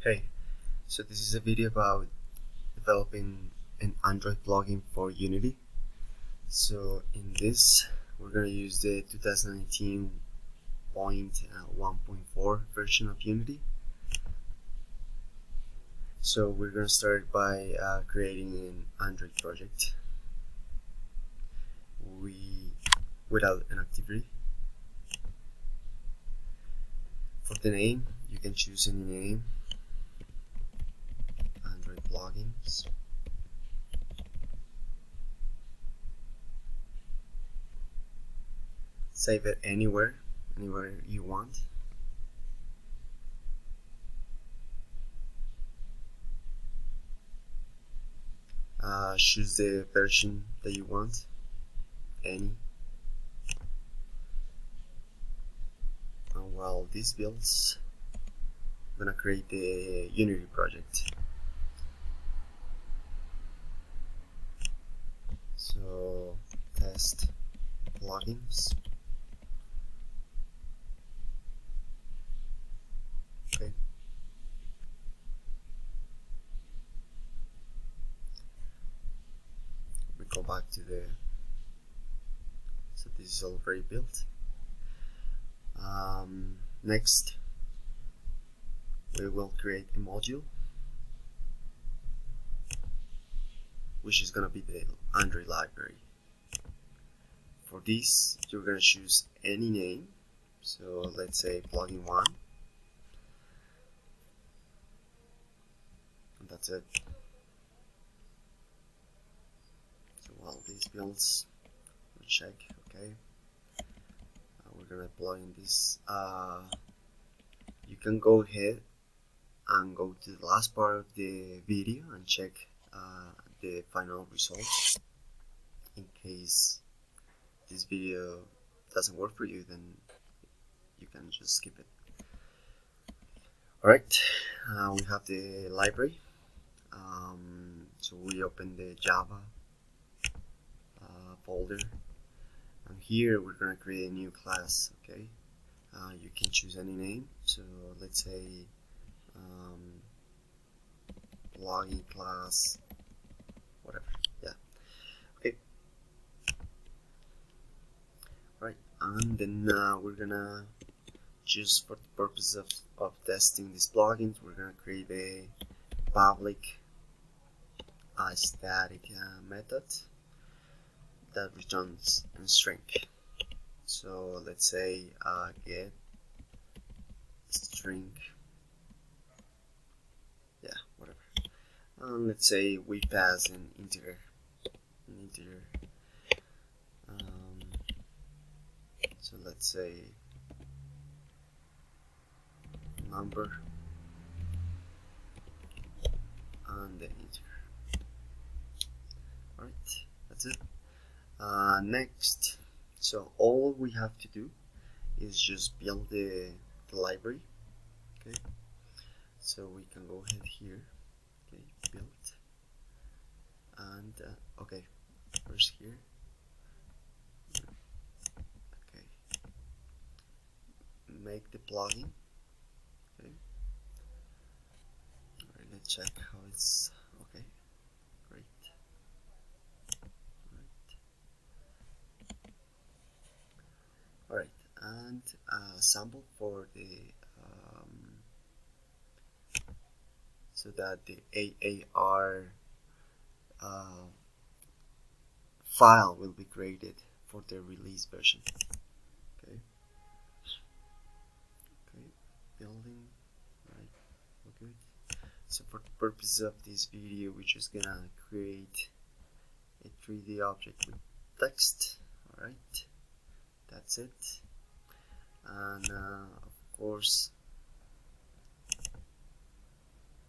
Hey, so this is a video about developing an Android plugin for Unity. So in this, we're going to use the 2019.1.4 version of Unity. So we're going to start by creating an Android project without an activity. For the name, you can choose any name. Android plugins. Save it anywhere you want. Choose the version that you want, any. And while this builds, I'm gonna create the Unity project. So test plugins. Okay. We go back to the. So this is already built. Next, we will create a module, which is gonna be the Android library. For this, you're gonna choose any name. So let's say plugin 1, and that's it. So while this builds, we check. Okay. We're gonna plug in this. You can go ahead and go to the last part of the video and check the final results. In case this video doesn't work for you, then you can just skip it. Alright, we have the library. So we open the Java folder, and here we're going to create a new class. Okay, you can choose any name. So let's say plugin class, whatever. Yeah. Okay. Right, and then we're gonna just for the purpose of testing these plugins, we're gonna create a public static method that returns a string. So let's say get string, yeah, whatever. And let's say we pass an integer. So let's say number and the integer. Alright, that's it. Next, so all we have to do is just build the library. Okay, so we can go ahead here. Okay, build, and okay, first here. Okay, make the plugin. Okay, alright, let's check how it's okay. Great. Alright, and sample for the so that the AAR file will be created for the release version. Okay, building, right, we're good. So for the purpose of this video, we're just gonna create a 3D object with text. Alright, that's it. And of course,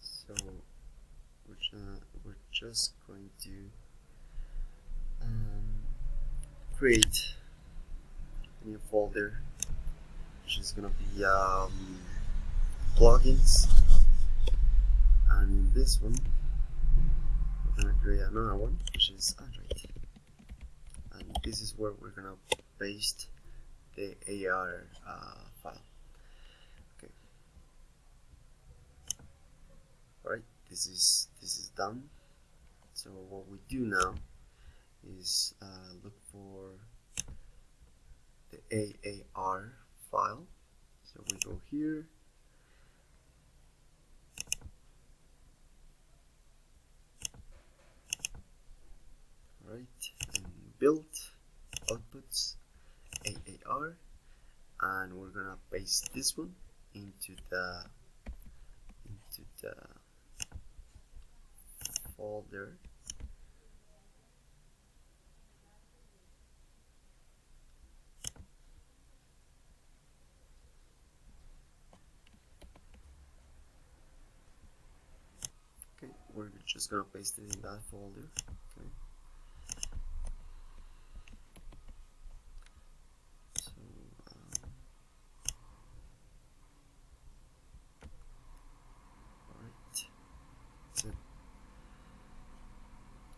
so we're just going to create a new folder, which is gonna be plugins, and in this one we're gonna create another one, which is Android, and this is where we're gonna paste the AR file. Okay. this is done. So what we do now is look for the AAR file. So we go here, right, and build outputs AAR, and we're gonna paste this one into the folder. Okay, we're just gonna paste it in that folder. Okay. So alright. So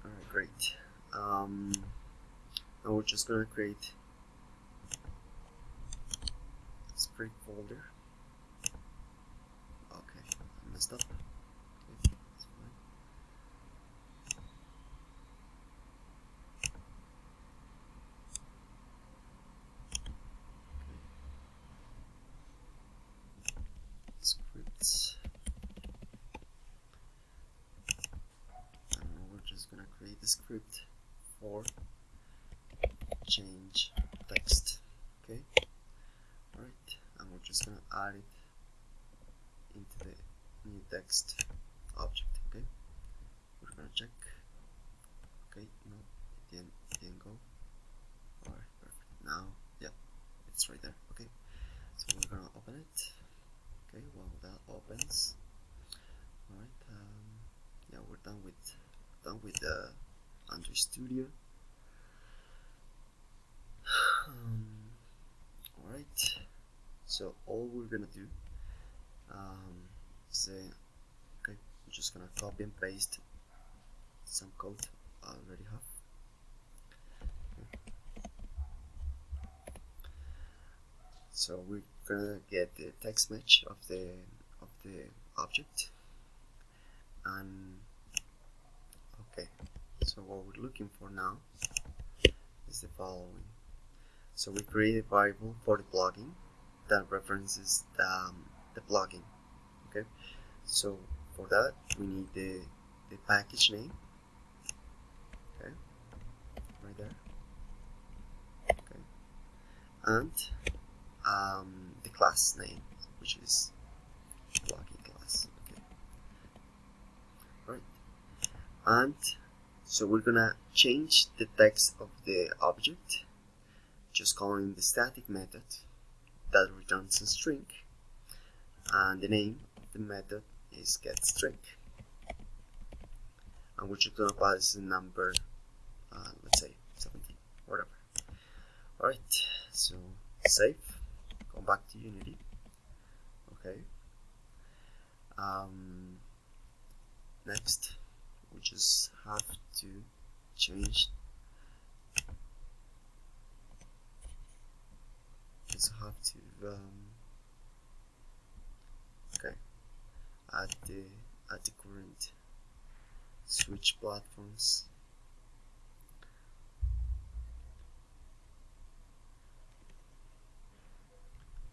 alright, great. Now we're just gonna create a script folder. Okay, I messed up. Okay, that's fine. Scripts, and we're just gonna create a script for change text. Okay, alright, and we're just gonna add it into the new text object. Okay, we're gonna check. Okay, no, it didn't go. Alright, perfect. Now, yeah, it's right there. Okay, so we're gonna open it. Okay, while that opens, alright, yeah, we're done with Android Studio. Alright, so all we're gonna do is okay, we're just gonna copy and paste some code I already have. So we're gonna get the text match of the object, and okay, so what we're looking for now is the following. So we create a variable for the plugin that references the plugin. Okay, so for that we need the package name. Okay, right there. Okay, and the class name, which is plugin class. Okay, right, and so we're gonna change the text of the object, just calling the static method that returns a string, and the name of the method is getString, and we're just gonna pass the number, let's say 17, whatever. Alright, so save, go back to Unity. Okay, next we just have to change, okay, add the current switch platforms.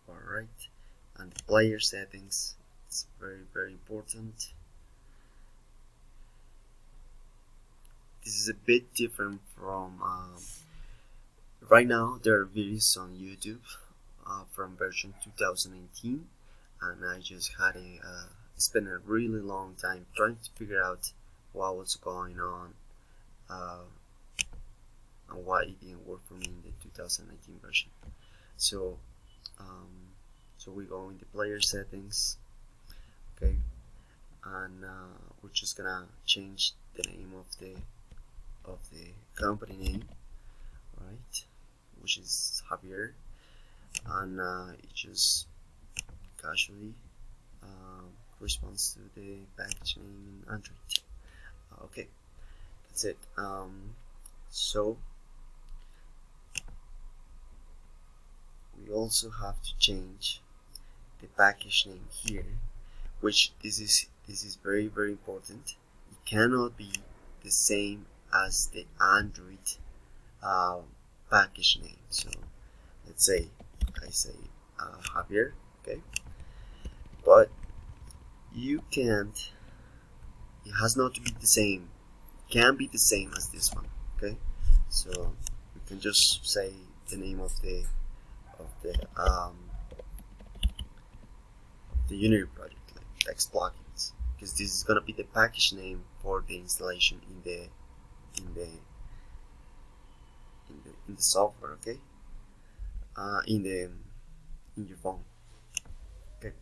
Alright, and the player settings, it's very important. This is a bit different from right now. There are videos on YouTube from version 2018, and I just had spent a really long time trying to figure out what was going on and why it didn't work for me in the 2019 version. So so we go in the player settings. Okay, and we're just gonna change the name of the company name, right, which is Javier, and it just casually corresponds to the package name in Android. Okay, that's it. So we also have to change the package name here, which this is this is very important. It cannot be the same as the Android package name. So let's say I say Javier, okay, but you can't. It has not to be the same. It can be the same as this one, okay. So we can just say the name of the Unity project, like text plugins, because this is gonna be the package name for the installation in the software, okay, in your phone, okay.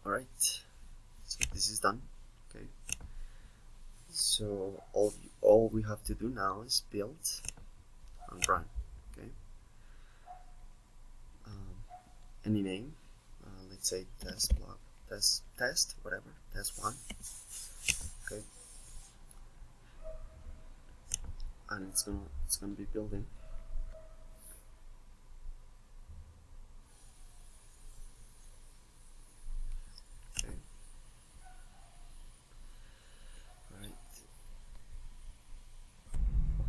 All right, so this is done, okay. So all we have to do now is build and run, okay. Any name, let's say test block, test whatever, test 1, okay, and it's gonna be building. Okay, right.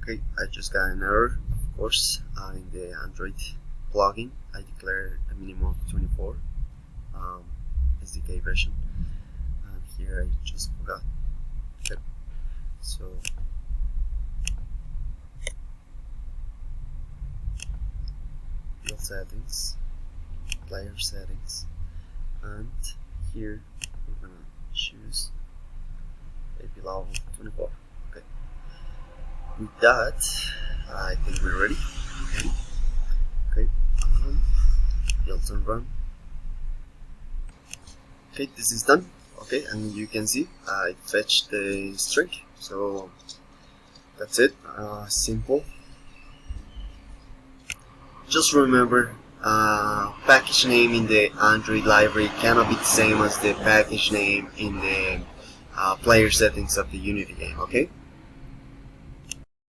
Okay, I just got an error, of course. In the Android plugin, I declared a minimum of 24 SDK version, and here I just forgot. Okay, so build settings, player settings, and here we're gonna choose AP level 24. Okay, with that, I think we're ready. Okay, build and run. Okay, this is done. Okay, and you can see it fetched the string. So that's it. Simple. Just remember, package name in the Android library cannot be the same as the package name in the player settings of the Unity game. Okay.